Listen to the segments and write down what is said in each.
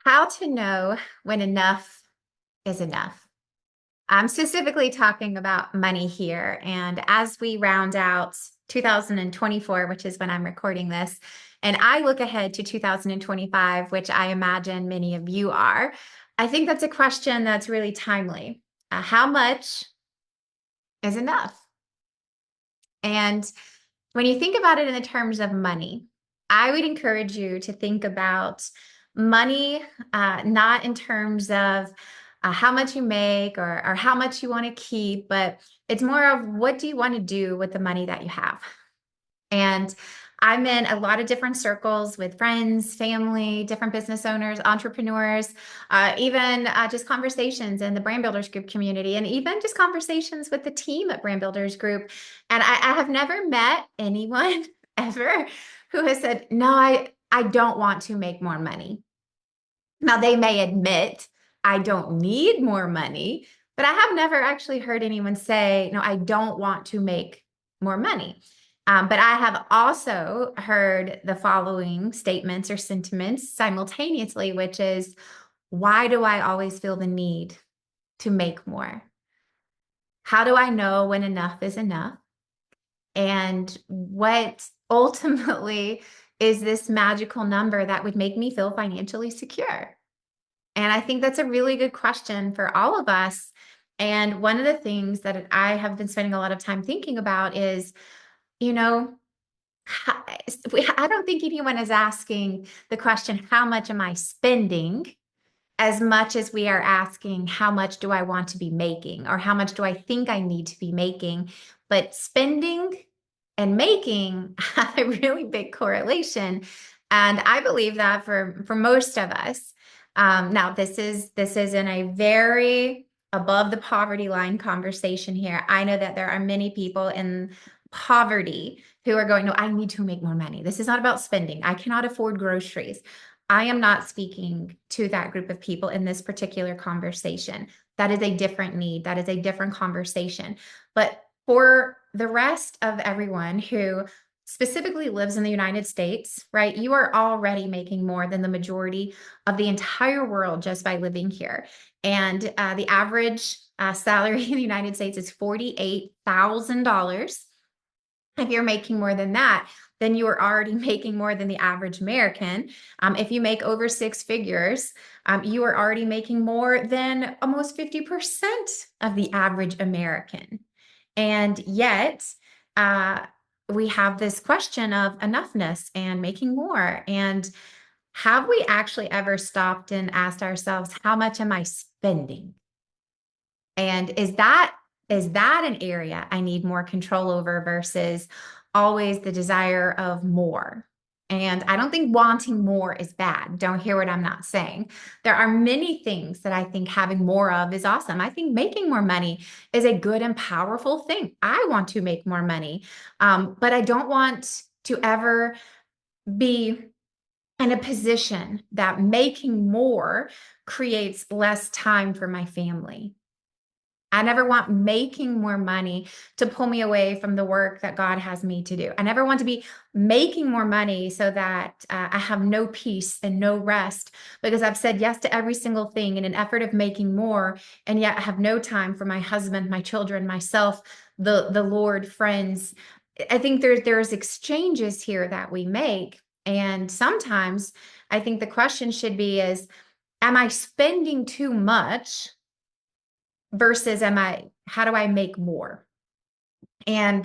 How to know when enough is enough. I'm specifically talking about money here. And as we round out 2024, which is when I'm recording this, and I look ahead to 2025, which I imagine many of you are, I think that's a question that's really timely. How much is enough? And when you think about it in the terms of money, I would encourage you to think about money, not in terms of how much you make or how much you want to keep, but it's more of what do you want to do with the money that you have? And I'm in a lot of different circles with friends, family, different business owners, entrepreneurs, even just conversations in the Brand Builders Group community, and even just conversations with the team at Brand Builders Group. And I have never met anyone ever who has said, no, I don't want to make more money. Now, they may admit, I don't need more money, but I have never actually heard anyone say, no, I don't want to make more money. But I have also heard the following statements or sentiments simultaneously, which is, why do I always feel the need to make more? How do I know when enough is enough? And what ultimately is this magical number that would make me feel financially secure? And I think that's a really good question for all of us. And one of the things that I have been spending a lot of time thinking about is, you know, I don't think anyone is asking the question, how much am I spending? As much as we are asking, how much do I want to be making? Or how much do I think I need to be making? But spending and making have a really big correlation. And I believe that for most of us. Now, this is in a very above the poverty line conversation here. I know that there are many people in poverty who are going, no, I need to make more money. This is not about spending. I cannot afford groceries. I am not speaking to that group of people in this particular conversation. That is a different need. That is a different conversation. But for the rest of everyone who specifically lives in the United States, right, you are already making more than the majority of the entire world just by living here. And the average salary in the United States is $48,000. If you're making more than that, then you are already making more than the average American. If you make over six figures, you are already making more than almost 50% of the average American. And yet, we have this question of enoughness and making more. And have we actually ever stopped and asked ourselves, how much am I spending? And is that an area I need more control over versus always the desire of more? And I don't think wanting more is bad. Don't hear what I'm not saying. There are many things that I think having more of is awesome. I think making more money is a good and powerful thing. I want to make more money, but I don't want to ever be in a position that making more creates less time for my family. I never want making more money to pull me away from the work that God has me to do. I never want to be making more money so that I have no peace and no rest because I've said yes to every single thing in an effort of making more, and yet I have no time for my husband, my children, myself, the Lord, friends. I think there's exchanges here that we make, and sometimes I think the question should be is, am I spending too much? Versus how do I make more? And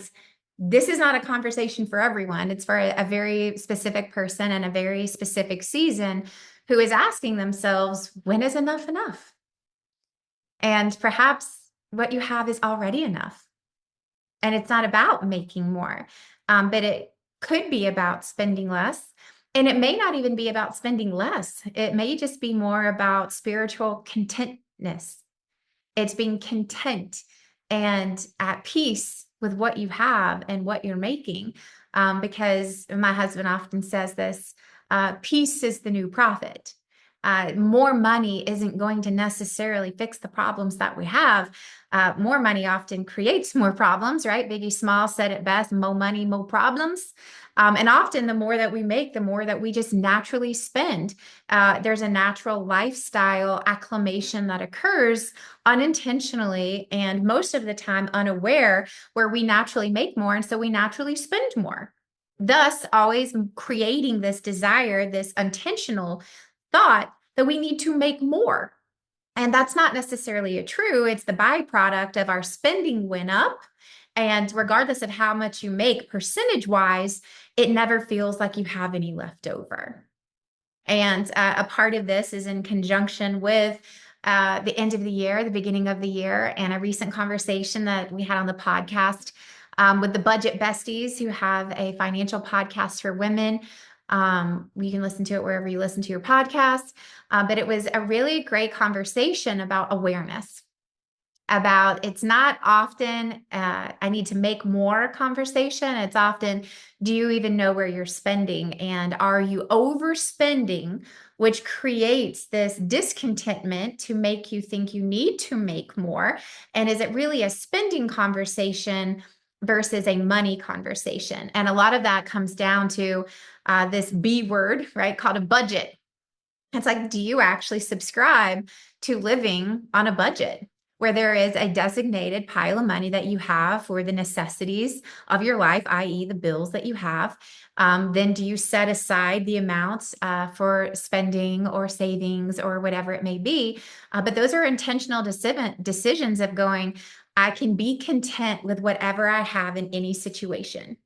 this is not a conversation for everyone. It's for a very specific person and a very specific season who is asking themselves, when is enough enough? And perhaps what you have is already enough. And it's not about making more, but it could be about spending less. And it may not even be about spending less. It may just be more about spiritual contentness. It's being content and at peace with what you have and what you're making. Because my husband often says this, peace is the new profit. More money isn't going to necessarily fix the problems that we have. More money often creates more problems, right? Biggie Small said it best, more money, more problems. And often the more that we make, the more that we just naturally spend. There's a natural lifestyle acclimation that occurs unintentionally and most of the time unaware, where we naturally make more. And so we naturally spend more, thus always creating this desire, this intentional thought that we need to make more. And that's not necessarily true. It's the byproduct of our spending went up. And regardless of how much you make percentage wise, it never feels like you have any left over. And a part of this is in conjunction with the end of the year, the beginning of the year, and a recent conversation that we had on the podcast with the Budget Besties, who have a financial podcast for women. You can listen to it wherever you listen to your podcasts. But it was a really great conversation about awareness. About it's not often I need to make more conversation. It's often, do you even know where you're spending? And are you overspending, which creates this discontentment to make you think you need to make more? And is it really a spending conversation versus a money conversation? And a lot of that comes down to this B word, right, called a budget. It's like, do you actually subscribe to living on a budget, where there is a designated pile of money that you have for the necessities of your life, i.e. the bills that you have? Then do you set aside the amounts for spending or savings or whatever it may be? But those are intentional decisions of going, I can be content with whatever I have in any situation.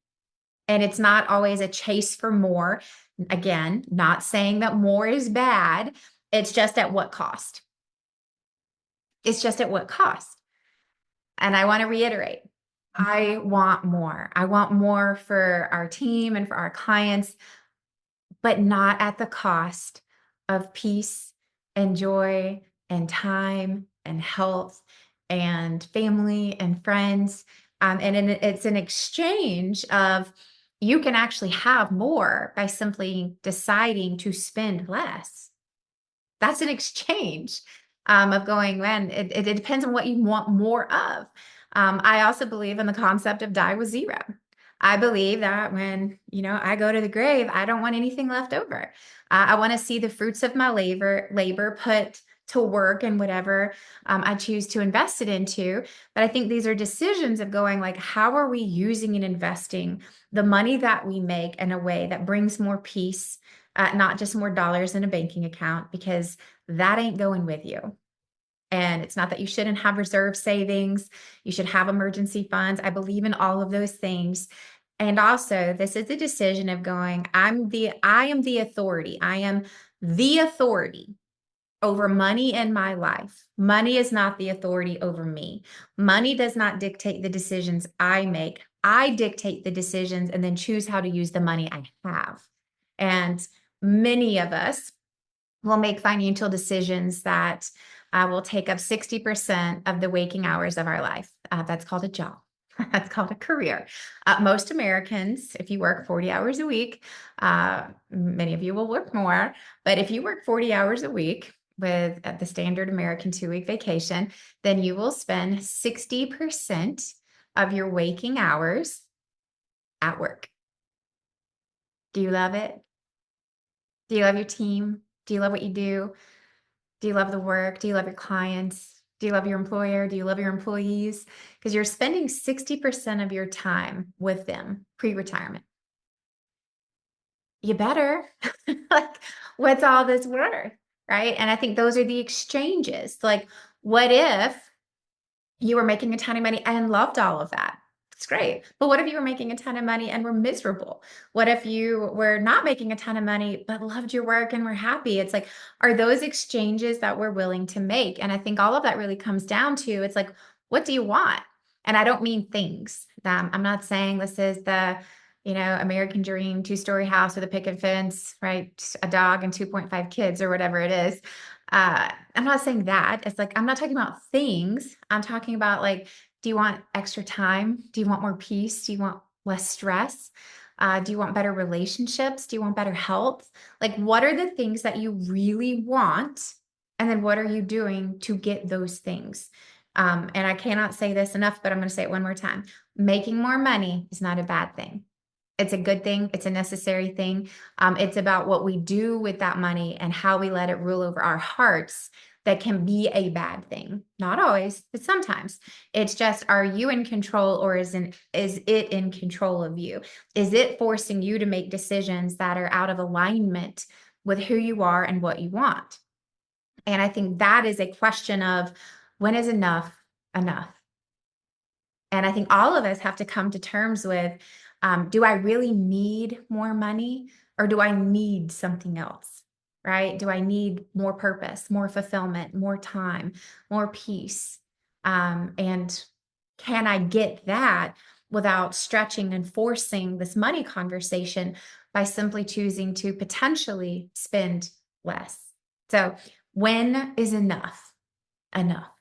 And it's not always a chase for more. Again, not saying that more is bad. It's just at what cost? It's just at what cost? And I want to reiterate, I want more. I want more for our team and for our clients, but not at the cost of peace and joy and time and health and family and friends. It's an exchange of, you can actually have more by simply deciding to spend less. That's an exchange of going, man, it depends on what you want more of. I also believe in the concept of die with zero. I believe that when, I go to the grave, I don't want anything left over. I want to see the fruits of my labor put to work and whatever I choose to invest it into. But I think these are decisions of going, like, how are we using and investing the money that we make in a way that brings more peace, not just more dollars in a banking account, because that ain't going with you. And it's not that you shouldn't have reserve savings. You should have emergency funds. I believe in all of those things. And also, this is a decision of going, I am the authority. I am the authority over money in my life. Money is not the authority over me. Money does not dictate the decisions I make. I dictate the decisions and then choose how to use the money I have. And many of us will make financial decisions that will take up 60% of the waking hours of our life. That's called a job. That's called a career. Most Americans, if you work 40 hours a week, many of you will work more, but if you work 40 hours a week with the standard American 2-week vacation, then you will spend 60% of your waking hours at work. Do you love it? Do you love your team? Do you love what you do? Do you love the work? Do you love your clients? Do you love your employer? Do you love your employees? Because you're spending 60% of your time with them pre-retirement. You better. Like, what's all this worth? Right? And I think those are the exchanges. Like, what if you were making a ton of money and loved all of that? It's great. But what if you were making a ton of money and were miserable? What if you were not making a ton of money, but loved your work and were happy? It's like, are those exchanges that we're willing to make? And I think all of that really comes down to, it's like, what do you want? And I don't mean things. I'm not saying this is the, American dream, 2-story house with a picket fence, right? A dog and 2.5 kids or whatever it is. I'm not saying that. It's like, I'm not talking about things. I'm talking about, like, do you want extra time? Do you want more peace? Do you want less stress? Do you want better relationships? Do you want better health? Like, what are the things that you really want? And then what are you doing to get those things? And I cannot say this enough, but I'm going to say it one more time. Making more money is not a bad thing. It's a good thing. It's a necessary thing. It's about what we do with that money and how we let it rule over our hearts that can be a bad thing. Not always, but sometimes. It's just, are you in control, or is it in control of you? Is it forcing you to make decisions that are out of alignment with who you are and what you want? And I think that is a question of, when is enough enough? And I think all of us have to come to terms with, do I really need more money, or do I need something else? Right? Do I need more purpose, more fulfillment, more time, more peace? And can I get that without stretching and forcing this money conversation by simply choosing to potentially spend less? So, when is enough enough?